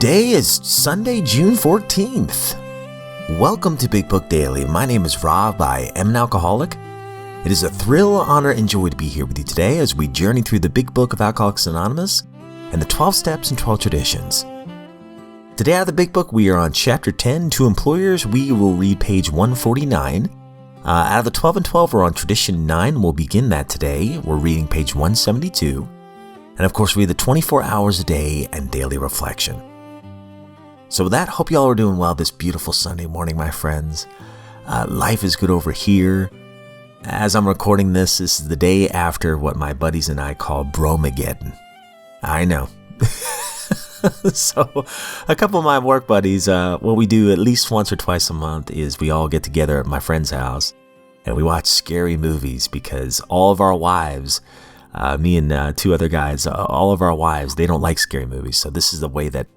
Today is Sunday, June 14th. Welcome to Big Book Daily. My name is Rob. I am an alcoholic. It is a thrill, honor, and joy to be here with you today as we journey through the Big Book of Alcoholics Anonymous and the 12 Steps and 12 Traditions. Today out of the Big Book, we are on Chapter 10, To Employers. We will read page 149. Out of the 12 and 12, we're on Tradition 9. We'll begin that today. We're reading page 172. And of course, we read the 24 hours a day and daily reflection. So with that, hope you all are doing well this beautiful Sunday morning, my friends. Life is good over here. As I'm recording this is the day after what my buddies and I call Bromageddon. I know. So a couple of my work buddies, what we do at least once or twice a month is we all get together at my friend's house and we watch scary movies because all of our wives, me and two other guys, all of our wives, they don't like scary movies. So this is the way that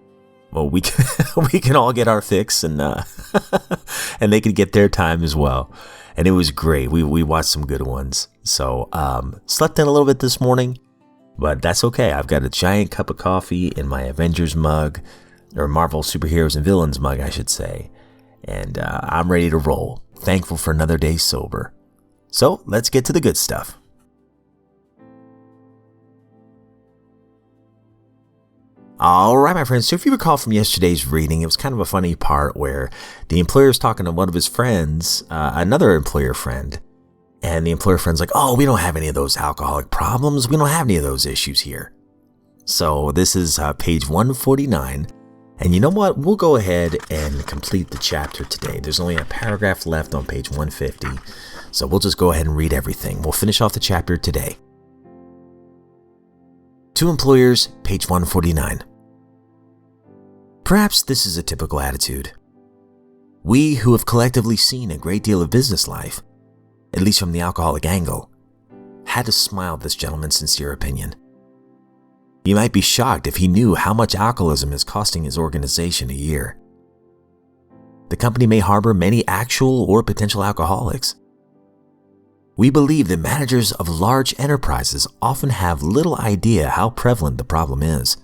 we can all get our fix and and they could get their time as well. And it was great. We watched some good ones. So slept in a little bit this morning, but that's okay. I've got a giant cup of coffee in my Avengers mug, or Marvel Superheroes and Villains mug, I should say. And I'm ready to roll. Thankful for another day sober. So let's get to the good stuff. All right, my friends. So if you recall from yesterday's reading, it was kind of a funny part where the employer is talking to one of his friends, another employer friend, and the employer friend's like, "Oh, we don't have any of those alcoholic problems. We don't have any of those issues here." So this is page 149. And you know what? We'll go ahead and complete the chapter today. There's only a paragraph left on page 150. So we'll just go ahead and read everything. We'll finish off the chapter today. To Employers, page 149. Perhaps this is a typical attitude. We who have collectively seen a great deal of business life, at least from the alcoholic angle, had to smile at this gentleman's sincere opinion. You might be shocked if he knew how much alcoholism is costing his organization a year. The company may harbor many actual or potential alcoholics. We believe that managers of large enterprises often have little idea how prevalent the problem is.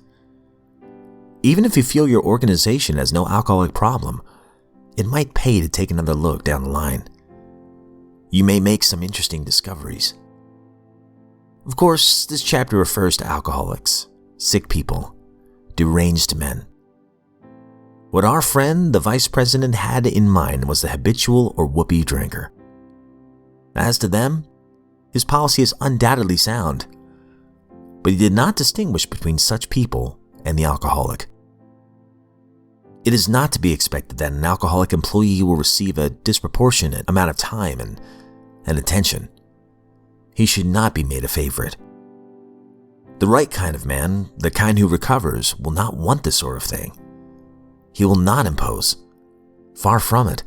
Even if you feel your organization has no alcoholic problem, it might pay to take another look down the line. You may make some interesting discoveries. Of course, this chapter refers to alcoholics, sick people, deranged men. What our friend, the vice president, had in mind was the habitual or whoopee drinker. As to them, his policy is undoubtedly sound, but he did not distinguish between such people and the alcoholic. It is not to be expected that an alcoholic employee will receive a disproportionate amount of time and attention. He should not be made a favorite. The right kind of man, the kind who recovers, will not want this sort of thing. He will not impose. Far from it.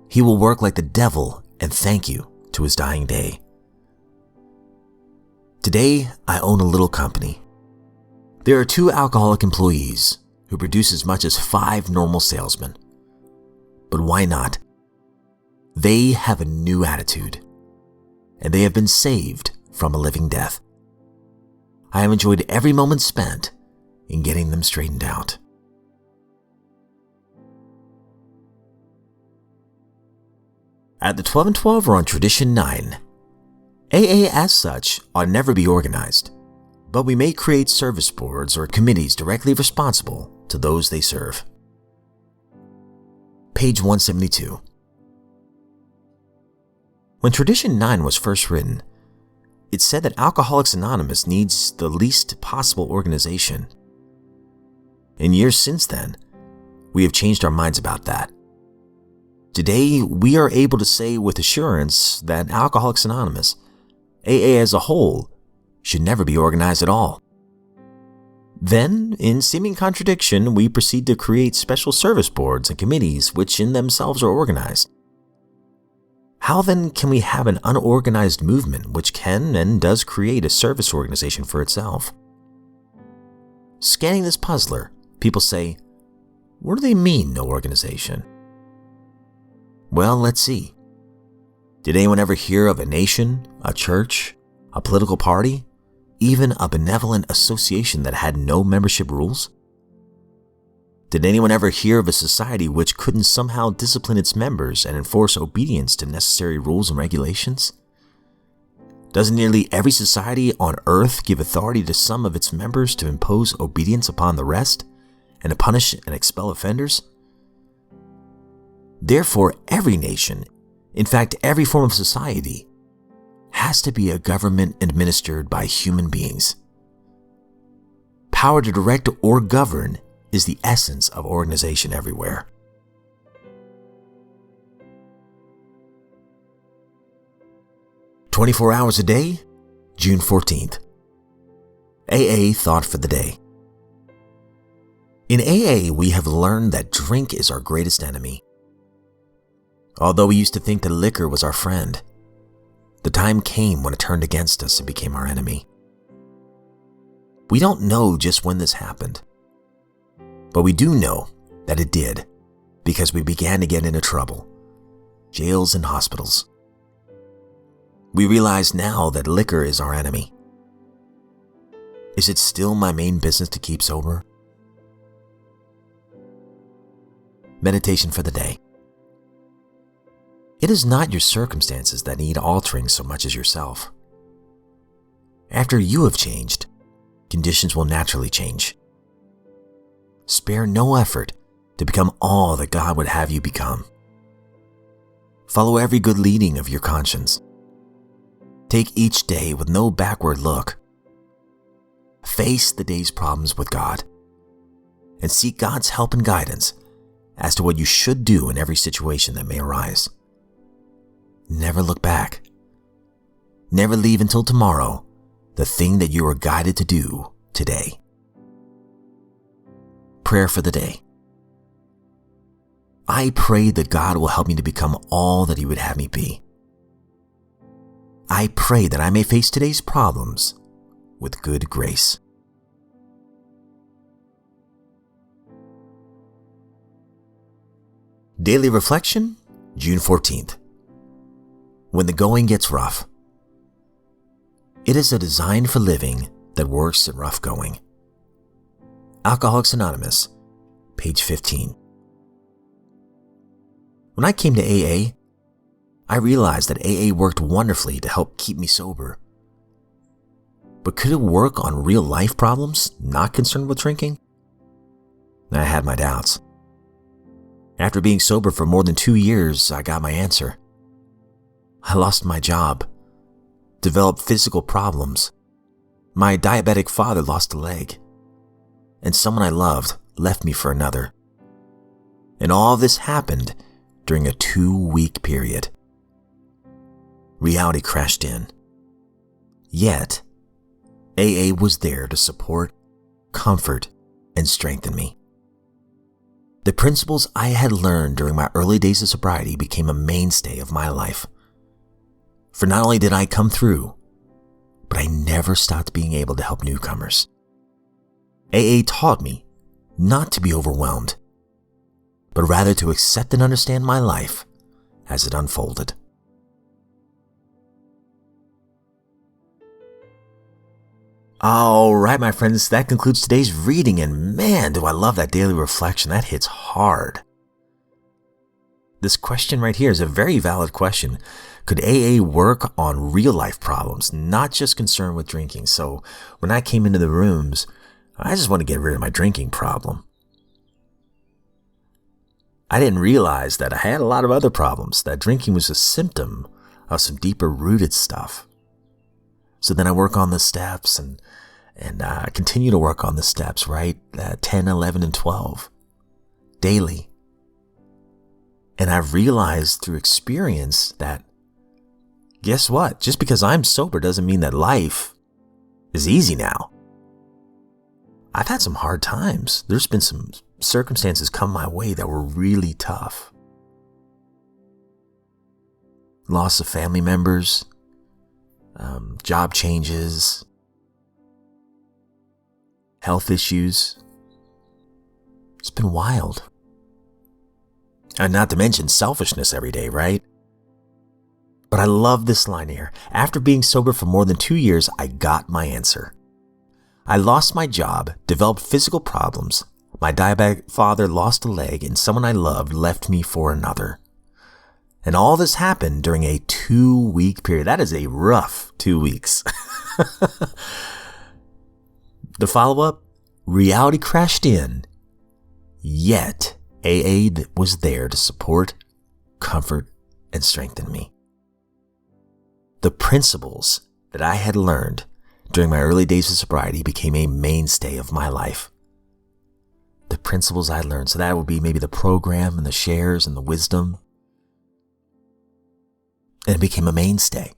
He will work like the devil and thank you to his dying day. Today, I own a little company. There are 2 alcoholic employees who produce as much as 5 normal salesmen. But why not? They have a new attitude, and they have been saved from a living death. I have enjoyed every moment spent in getting them straightened out. At the 12 and 12, we're on Tradition 9. AA as such ought never be organized, but we may create service boards or committees directly responsible to those they serve. Page 172. When Tradition 9 was first written, it said that Alcoholics Anonymous needs the least possible organization. In years since then, we have changed our minds about that. Today, we are able to say with assurance that Alcoholics Anonymous, AA as a whole, should never be organized at all. Then, in seeming contradiction, we proceed to create special service boards and committees which in themselves are organized. How then can we have an unorganized movement which can and does create a service organization for itself? Scanning this puzzler, people say, what do they mean, no organization? Well, let's see. Did anyone ever hear of a nation, a church, a political party, even a benevolent association that had no membership rules? Did anyone ever hear of a society which couldn't somehow discipline its members and enforce obedience to necessary rules and regulations? Doesn't nearly every society on earth give authority to some of its members to impose obedience upon the rest and to punish and expel offenders? Therefore, every nation, in fact every form of society, has to be a government administered by human beings. Power to direct or govern is the essence of organization everywhere. "24 hours a day, June 14th. AA Thought for the Day. In AA, we have learned that drink is our greatest enemy. Although we used to think that liquor was our friend, the time came when it turned against us and became our enemy. We don't know just when this happened, but we do know that it did because we began to get into trouble, jails and hospitals. We realize now that liquor is our enemy. Is it still my main business to keep sober? Meditation for the day. It is not your circumstances that need altering so much as yourself. After you have changed, conditions will naturally change. Spare no effort to become all that God would have you become. Follow every good leading of your conscience. Take each day with no backward look. Face the day's problems with God and seek God's help and guidance as to what you should do in every situation that may arise. Never look back. Never leave until tomorrow the thing that you are guided to do today. Prayer for the day. I pray that God will help me to become all that He would have me be. I pray that I may face today's problems with good grace. Daily Reflection, June 14th. When the going gets rough. It is a design for living that works in rough going. Alcoholics Anonymous, page 15. When I came to AA, I realized that AA worked wonderfully to help keep me sober. But could it work on real life problems not concerned with drinking? I had my doubts. After being sober for more than 2 years, I got my answer. I lost my job, developed physical problems. My diabetic father lost a leg, and someone I loved left me for another. And all this happened during a 2-week period. Reality crashed in. Yet, AA was there to support, comfort, and strengthen me. The principles I had learned during my early days of sobriety became a mainstay of my life. For not only did I come through, but I never stopped being able to help newcomers. AA taught me not to be overwhelmed, but rather to accept and understand my life as it unfolded. All right, my friends, that concludes today's reading, and man, do I love that daily reflection. That hits hard. This question right here is a very valid question. Could AA work on real life problems, not just concerned with drinking? So when I came into the rooms, I just want to get rid of my drinking problem. I didn't realize that I had a lot of other problems, that drinking was a symptom of some deeper rooted stuff. So then I work on the steps and continue to work on the steps, right? 10, 11, and 12 daily. And I've realized through experience that, guess what? Just because I'm sober doesn't mean that life is easy now. I've had some hard times. There's been some circumstances come my way that were really tough. Loss of family members, job changes, health issues. It's been wild. And not to mention selfishness every day, right? But I love this line here. After being sober for more than 2 years, I got my answer. I lost my job, developed physical problems, My diabetic father lost a leg, and someone I loved left me for another. And all this happened during a 2-week period. That is a rough 2 weeks. The follow-up, reality crashed in, yet AA was there to support, comfort, and strengthen me. The principles that I had learned during my early days of sobriety became a mainstay of my life. The principles I learned, so that would be maybe the program and the shares and the wisdom. And it became a mainstay.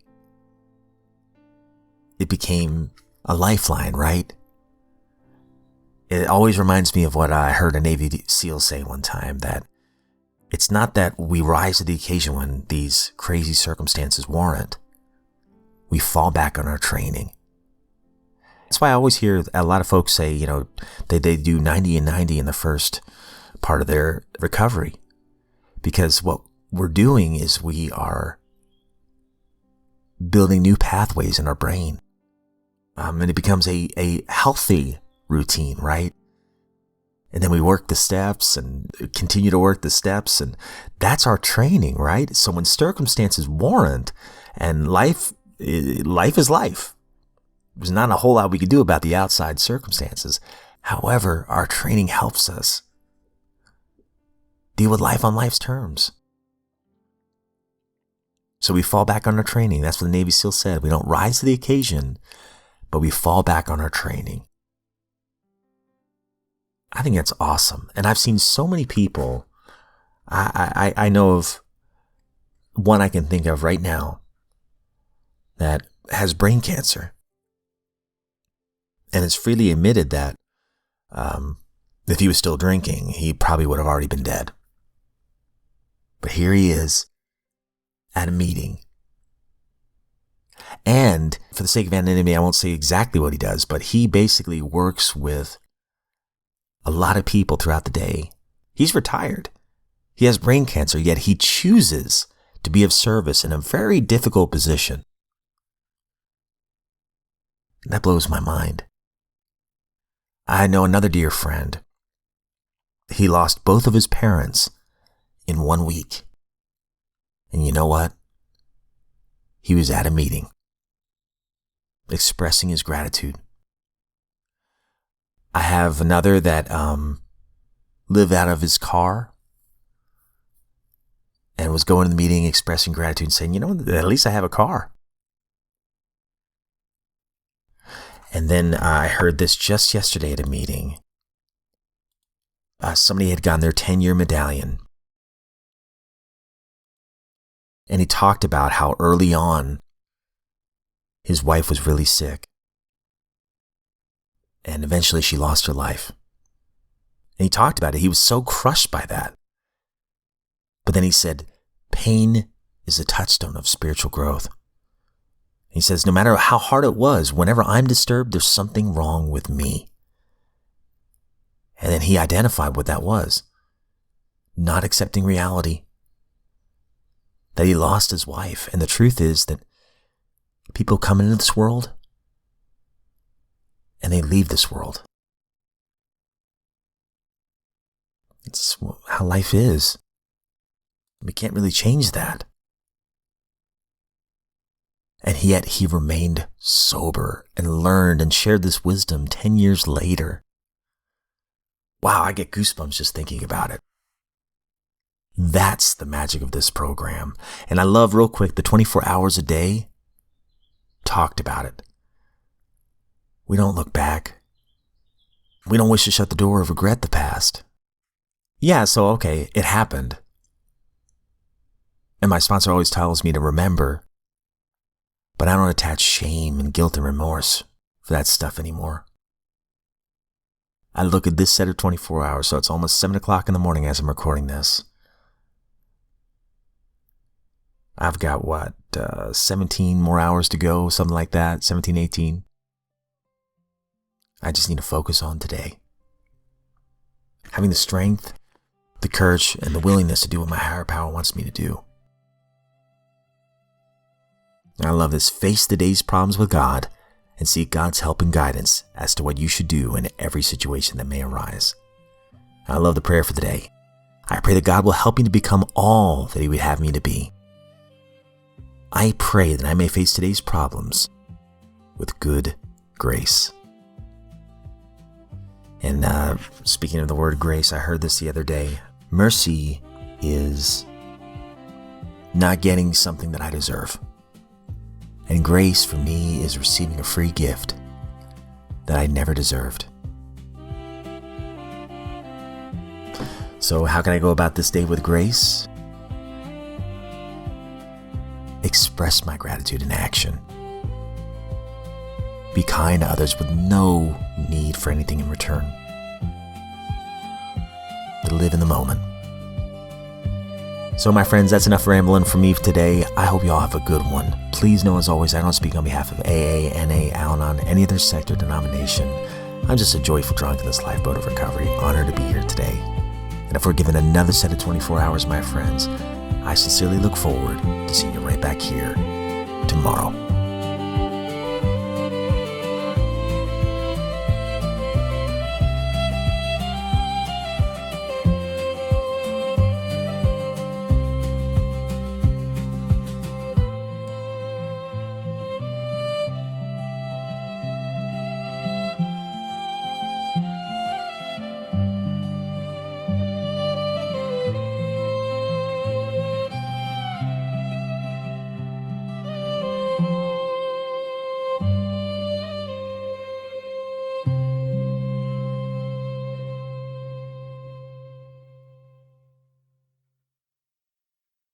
It became a lifeline, right? It always reminds me of what I heard a Navy SEAL say one time, that it's not that we rise to the occasion when these crazy circumstances warrant. We fall back on our training. That's why I always hear a lot of folks say, they do 90 and 90 in the first part of their recovery. Because what we're doing is we are building new pathways in our brain. And it becomes a healthy routine, right? And then we work the steps and continue to work the steps, and that's our training, right? So when circumstances warrant, and life is life. There's not a whole lot we can do about the outside circumstances. However, our training helps us deal with life on life's terms. So we fall back on our training. That's what the Navy SEAL said. We don't rise to the occasion, but we fall back on our training. I think that's awesome. And I've seen so many people. I know of one I can think of right now that has brain cancer. And it's freely admitted that if he was still drinking, he probably would have already been dead. But here he is at a meeting. And for the sake of anonymity, I won't say exactly what he does, but he basically works with a lot of people throughout the day. He's retired. He has brain cancer, yet he chooses to be of service in a very difficult position. That blows my mind. I know another dear friend. He lost both of his parents in 1 week. And you know what? He was at a meeting, expressing his gratitude. I have another that lived out of his car and was going to the meeting expressing gratitude and saying, at least I have a car. And then I heard this just yesterday at a meeting. Somebody had gotten their 10-year medallion. And he talked about how early on his wife was really sick. And eventually she lost her life. And he talked about it. He was so crushed by that. But then he said, pain is a touchstone of spiritual growth. He says, no matter how hard it was, whenever I'm disturbed, there's something wrong with me. And then he identified what that was. Not accepting reality. That he lost his wife. And the truth is that people come into this world and they leave this world. It's how life is. We can't really change that. And yet he remained sober and learned and shared this wisdom 10 years later. Wow, I get goosebumps just thinking about it. That's the magic of this program. And I love, real quick, the 24 hours a day talked about it. We don't look back. We don't wish to shut the door or regret the past. Yeah, so okay, it happened. And my sponsor always tells me to remember, but I don't attach shame and guilt and remorse for that stuff anymore. I look at this set of 24 hours, so it's almost 7 o'clock in the morning as I'm recording this. I've got 17 more hours to go, something like that, 17, 18. I just need to focus on today. Having the strength, the courage, and the willingness to do what my higher power wants me to do. I love this. Face the day's problems with God and seek God's help and guidance as to what you should do in every situation that may arise. I love the prayer for the day. I pray that God will help me to become all that He would have me to be. I pray that I may face today's problems with good grace. And speaking of the word grace, I heard this the other day. Mercy is not getting something that I deserve. And grace for me is receiving a free gift that I never deserved. So how can I go about this day with grace? Express my gratitude in action. Be kind to others with no need for anything in return. To live in the moment. So my friends, that's enough rambling from me today. I hope you all have a good one. Please know, as always, I don't speak on behalf of AA, NA, Al-Anon, any other sect or denomination. I'm just a joyful drunk in this lifeboat of recovery, honored to be here today. And if we're given another set of 24 hours, my friends, I sincerely look forward to seeing you right back here tomorrow.